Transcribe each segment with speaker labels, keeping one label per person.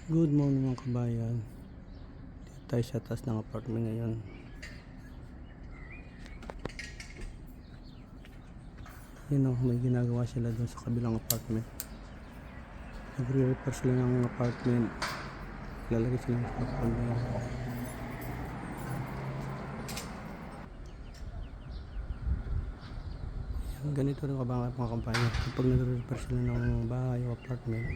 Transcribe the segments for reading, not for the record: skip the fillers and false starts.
Speaker 1: Good morning mga kabayan. Dito tayo sa taas ng apartment ngayon. Yun o, may ginagawa sila dun sa kabilang apartment. Nagre-repair sila ng apartment. Lalagay sila ng apartment. Yan, ganito rin mga kabayan. Kapag nagre-repair sila ng bahay o apartment,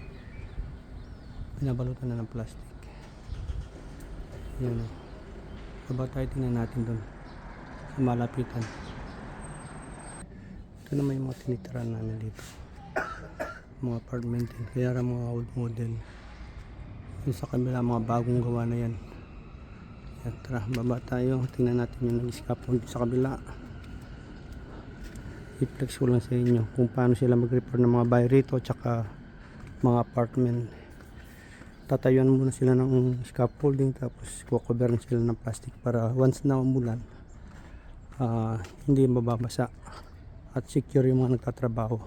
Speaker 1: binabalutan na ng plastic. Yan o. Habang tayo tingnan natin dun sa malapitan. Ito naman yung mga tinitirahan namin dito, mga apartment din. Kaya mga old model. Yung sa kabila mga bagong gawa na yan. Yan, tara baba tayo, tingnan natin yung nag-scaffold sa kabila. I-flex ko lang sa inyo kung paano sila mag-repair ng mga bahay rito tsaka mga apartment. Tatayuan muna sila ng scaffolding, tapos kukover na sila ng plastic para once na umulan hindi mababasa at secure yung mga nagtatrabaho.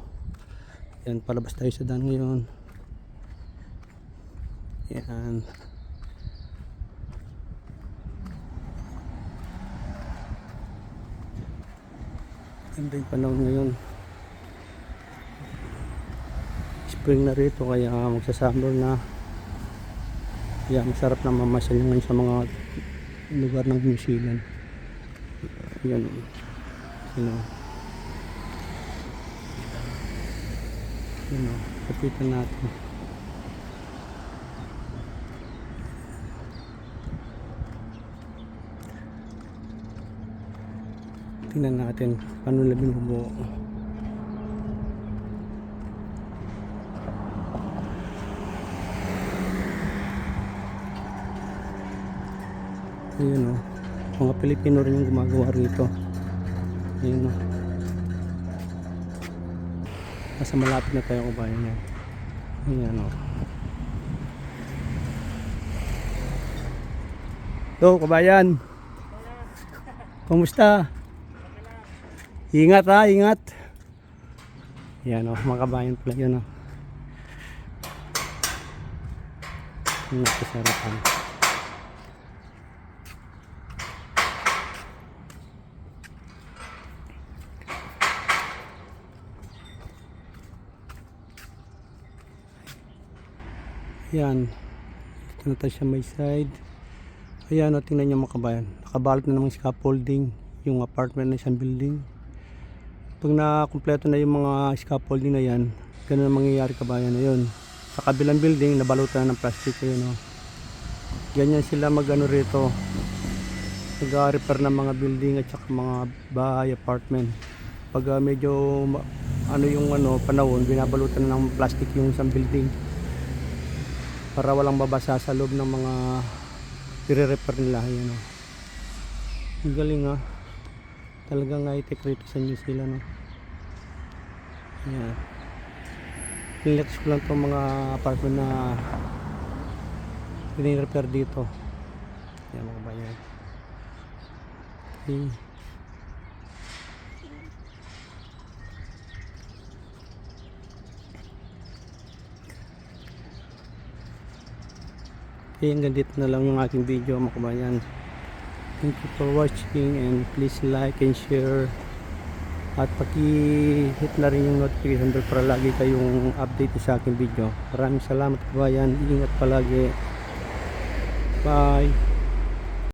Speaker 1: Yan, palabas tayo sa daan ngayon. Yan, ganda yung panahon ngayon, spring na rito kaya magsasummer na. Yan, masarap na mamasyal ngayon sa mga lugar ng New Zealand. Yan, kapitan natin. Tingnan natin paano nila binubuo. Ayun o, mga Pilipino rin yung gumagawa rito. Ayun o, nasa malapit na tayo kabayan yan. Ayan o. Hello kabayan, kumusta? Ingat ha, ingat. Yan o, mga kabayan pala yun o. Ingat sa harapan. Yan, ito na tayo sa may side. Ayan o, tingnan nyo mga kabayan, nakabalot na namang scaffolding yung apartment na isang building. Pag nakumpleto na yung mga scaffolding na yan, ganun ang mangyayari kabayan na yun. Sa kabilang building, nabalutan na ng plastic. Ayun o, ganyan sila mag-ano rito, nag-repair ng mga building at saka mga bahay, apartment. Pag medyo panahon, binabalutan na ng plastic yung isang building para walang babasa sa loob ng mga i-repair nila. Ayan o, ang galing ha, talagang high-tech rito sa New Zealand. Ayan, pinlex ko lang itong mga apartment na pinire-repair dito. Ayan mga bayan. Okay. Hanggang dito na lang yung aking video mga kabayan. Thank you for watching and please like and share at paki-hit na rin yung notification bell para lagi kayong update sa aking video. Maraming salamat kabayan, ingat palagi, bye.